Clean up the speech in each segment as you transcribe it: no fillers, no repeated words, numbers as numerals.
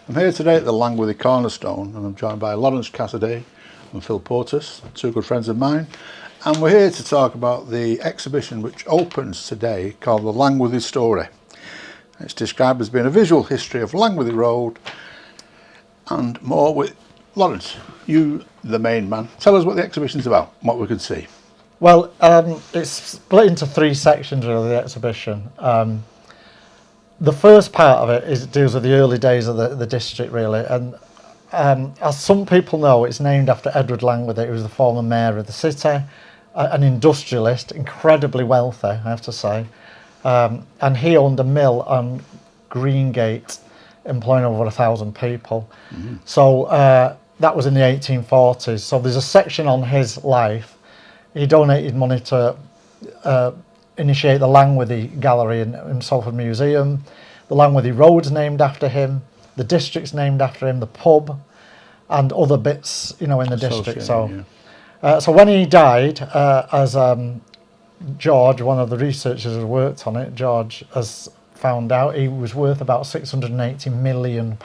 I'm here today at the Langworthy Cornerstone and I'm joined by Lawrence Cassidy and Phil Portus, two good friends of mine, and we're here to talk about the exhibition which opens today called the Langworthy Story. It's described as being a visual history of Langworthy Road and more with Lawrence, you the main man. Tell us what the exhibition's about, what we can see. Well, it's split into three sections really, the exhibition. The first part of it deals with the early days of the district really, and as some people know, it's named after Edward Langworthy, who was the former mayor of the city, an industrialist, incredibly wealthy, I have to say, and he owned a mill on Greengate, employing over 1,000 people. Mm-hmm. So that was in the 1840s. So there's a section on his life. He donated money to initiate the Langworthy Gallery in Salford Museum. The Langworthy Road's named after him. The district's named after him. The pub and other bits, in the district. So, yeah. So when he died, as George, one of the researchers who worked on it, George has found out, he was worth about £680 million.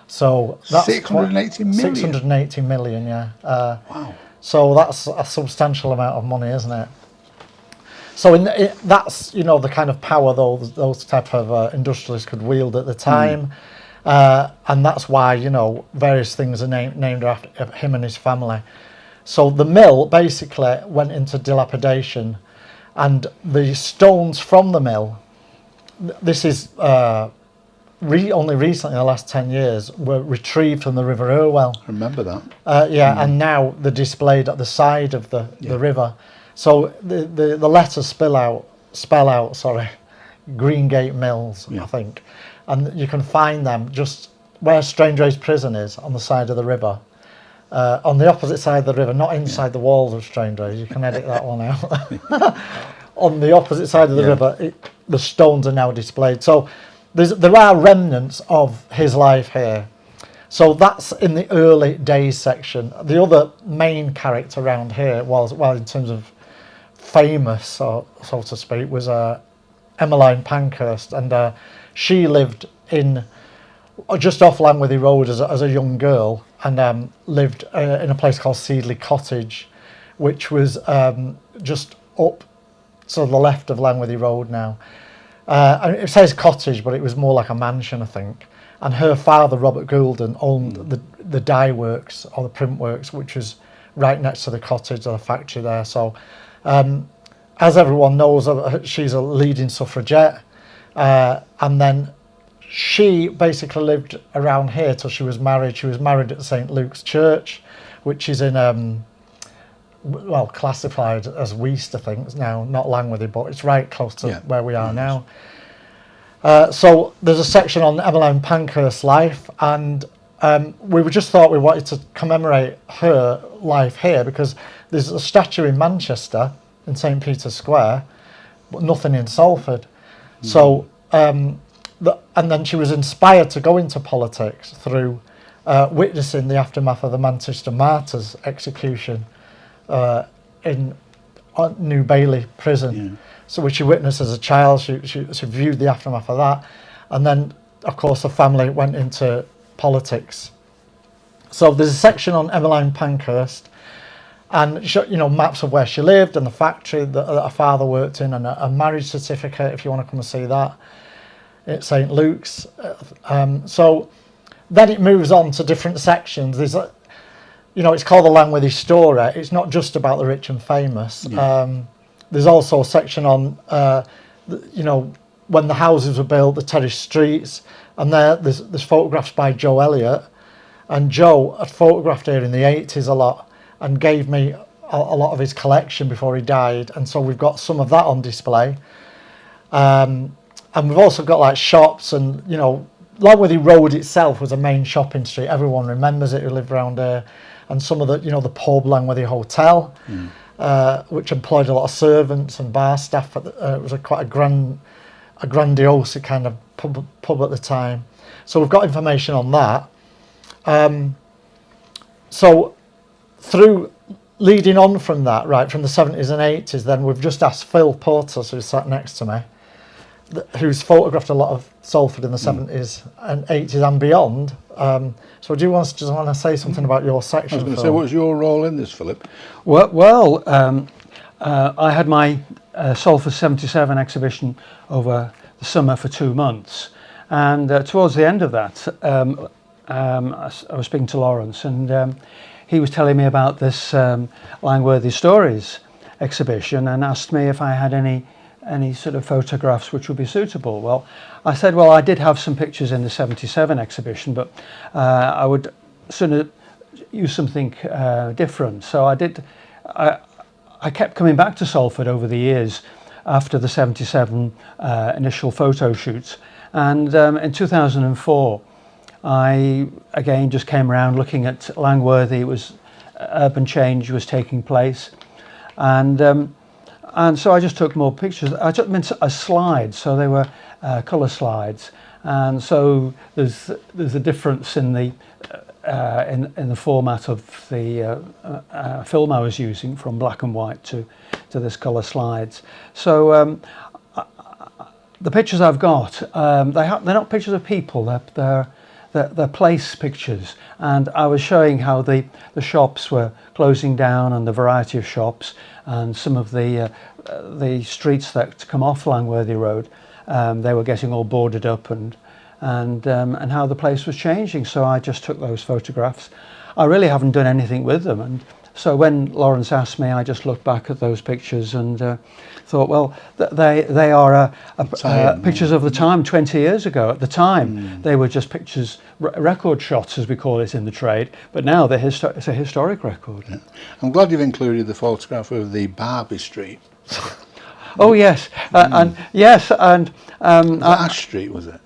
So that's 680 million. 680 million, yeah. Wow. So that's a substantial amount of money, isn't it? So that's the kind of power those type of industrialists could wield at the time, and that's why various things are named after him and his family. So the mill basically went into dilapidation, and the stones from the mill, this is only recently, in the last 10 years, were retrieved from the River Irwell. I remember that. And now they're displayed at the side of the river. So the letters spell out Greengate Mills, I think, and you can find them just where Strangeways Prison is, on the side of the river, on the opposite side of the river, not inside the walls of Strangeways. You can edit that one out. On the opposite side of the river, the stones are now displayed. So there are remnants of his life here. So that's in the early days section. The other main character around here was, well, in terms of famous, so to speak, was Emmeline Pankhurst, and she lived in just off Langworthy Road as a young girl, and lived in a place called Seedley Cottage, which was just up to the left of Langworthy Road now. And it says cottage, but it was more like a mansion, I think. And her father, Robert Goulden, owned the dye works, or the print works, which was right next to the cottage, or the factory there. So as everyone knows, she's a leading suffragette, and then she basically lived around here till she was married. She was married at St Luke's Church, which is in classified as Weast, I think now, not Langworthy, but it's right close to where we are now. So there's a section on Emmeline Pankhurst's life, and we just thought we wanted to commemorate her life here, because there's a statue in Manchester in St Peter's Square, but nothing in Salford. So and then she was inspired to go into politics through witnessing the aftermath of the Manchester Martyrs' execution in New Bailey prison. So which she witnessed as a child. She viewed the aftermath of that, and then of course the family went into politics. So there's a section on Emmeline Pankhurst, and maps of where she lived and the factory that her father worked in, and a marriage certificate if you want to come and see that at St Luke's. So then it moves on to different sections. There's it's called the Langworthy Story. It's not just about the rich and famous. There's also a section on when the houses were built, the terraced streets, and there's photographs by Joe Elliott, and Joe had photographed here in the 80s a lot and gave me a lot of his collection before he died, and so we've got some of that on display. And we've also got like shops, and Langworthy Road itself was a main shopping street. Everyone remembers it who lived around here, and some of the the pub Langworthy Hotel, which employed a lot of servants and bar staff. It was quite a grandiose kind of pub at the time. So we've got information on that. So through leading on from that, right from the 70s and 80s, then we've just asked Phil Portus, who sat next to me, who's photographed a lot of Salford in the 70s and 80s and beyond. So do you want to say something about your section? I was going to say, what was your role in this, Philip? Well, I had my Salford 77 exhibition over the summer for 2 months, and towards the end of that, I was speaking to Lawrence, and he was telling me about this Langworthy Stories exhibition, and asked me if I had any sort of photographs which would be suitable. Well, I said, well, I did have some pictures in the 77 exhibition, but I would sort of use something different. So I kept coming back to Salford over the years after the 77 initial photo shoots, and in 2004 I again just came around looking at Langworthy. It was urban change was taking place, and so I just took more pictures. I took them as slides, so they were colour slides, and so there's a difference in the format of the film I was using, from black and white to this colour slides. So the pictures I've got, they're not pictures of people. They're place pictures, and I was showing how the shops were closing down, and the variety of shops, and some of the streets that come off Langworthy Road, they were getting all boarded up, and how the place was changing. So I just took those photographs. I really haven't done anything with them, and so when Lawrence asked me, I just looked back at those pictures and thought, well, they are pictures of the time 20 years ago. At the time, they were just pictures, record shots, as we call it in the trade, but now it's a historic record. Yeah. I'm glad you've included the photograph of the Barbie Street. Oh yes, and Ash Street, was it?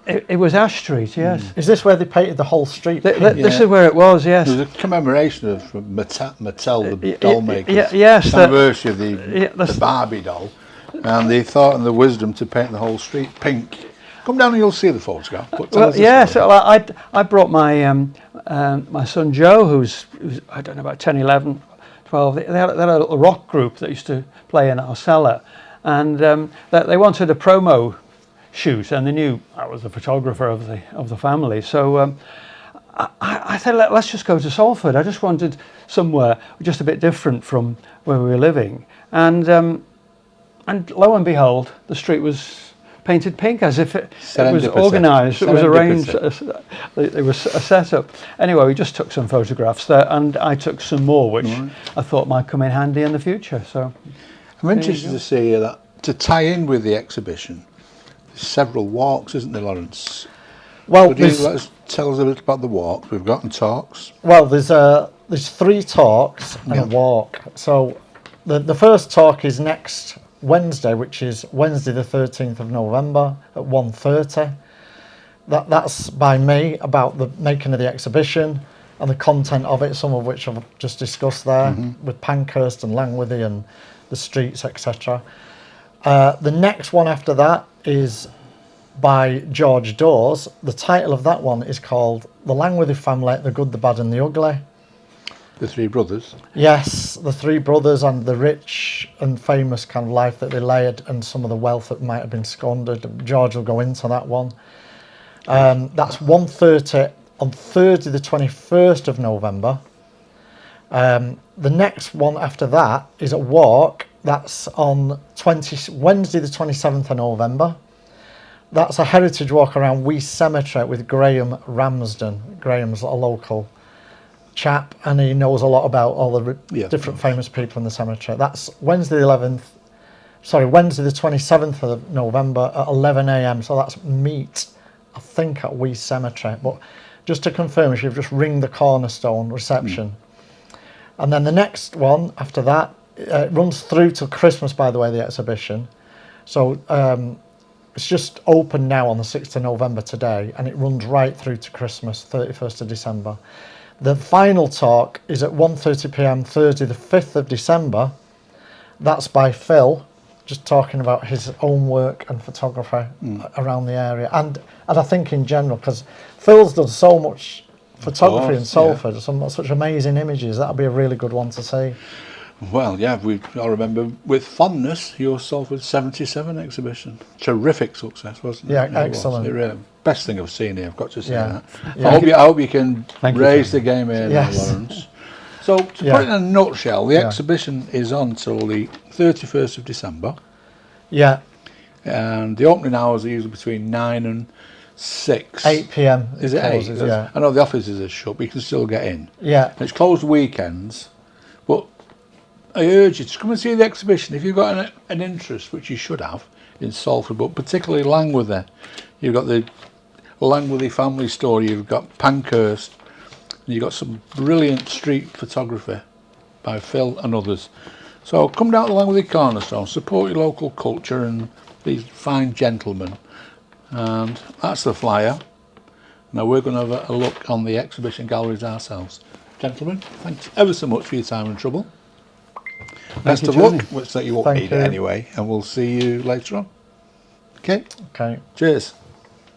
It was Ash Street, yes. Is this where they painted the whole street? This is where it was, yes. There was a commemoration of Mattel, the doll makers. Yes. The anniversary of the Barbie doll. And they thought in the wisdom to paint the whole street pink. Come down and you'll see the photograph. So I brought my my son Joe, who's I don't know, about 10, 11, 12. They had a little rock group that used to play in our cellar. And they wanted a promo shoot, and they knew I was the photographer of the family. So I said, let's just go to Salford. I just wanted somewhere just a bit different from where we were living, and lo and behold, the street was painted pink, as if it was organised. It was arranged. It was a setup. Anyway, we just took some photographs there, and I took some more, which I thought might come in handy in the future. So I'm interested to see that, to tie in with the exhibition. Several walks, isn't there, Lawrence? Well, Could you tell us a bit about the walks we've got and talks? Well, there's 3 talks and a walk. So the first talk is next Wednesday, which is Wednesday the 13th of November at 1:30. That's by me, about the making of the exhibition and the content of it, some of which I've just discussed there, with Pankhurst and Langworthy and the streets, etc. The next one after that is by George Dawes. The title of that one is called The Langworthy Family, the Good, the Bad and the Ugly. The 3 brothers? Yes, the 3 brothers and the rich and famous kind of life that they led, and some of the wealth that might have been squandered. George will go into that one. That's 1:30 on Thursday the 21st of November. The next one after that is a walk. That's on Wednesday the 27th of November. That's a heritage walk around Wee Cemetery with Graham Ramsden. Graham's a local chap, and he knows a lot about all the different famous people in the cemetery. That's Wednesday the 27th of November at 11 a.m. So that's meet, I think, at Wee Cemetery. But just to confirm, you should just ring the Cornerstone reception. And then the next one after that, it runs through till Christmas, by the way, the exhibition. So it's just open now on the 6th of November today, and it runs right through to Christmas, 31st of December. The final talk is at 1:30 p.m. Thursday the 5th of December. That's by Phil, just talking about his own work and photography around the area. And I think in general, because Phil's done so much photography in Salford, such amazing images. That'll be a really good one to see. Well, yeah, I remember with fondness your Salford 77 exhibition. Terrific success, wasn't it? Yeah, It was. excellent. It really, best thing I've seen here, I've got to say Yeah. that. Yeah. I hope you can Thank you, raise the John. game here Yes. now, Lawrence. So, to Yeah. put it in a nutshell, the Yeah. exhibition is on till the 31st of December, Yeah, and the opening hours are usually between 9 and 6. 8 p.m. Is it 8? closes, yeah. I know the offices are shut, but you can still get in. Yeah, And it's closed weekends, but I urge you to come and see the exhibition if you've got an interest, which you should have, in Salford, but particularly Langworthy. You've got the Langworthy family story, you've got Pankhurst, and you've got some brilliant street photography by Phil and others. So come down to Langworthy Cornerstone, support your local culture and these fine gentlemen. And that's the flyer. Now we're going to have a look on the exhibition galleries ourselves. Gentlemen, thanks ever so much for your time and trouble. Best you, of luck, Tony. which that you won't Thank need you. it anyway, and we'll see you later on. Okay, okay. cheers.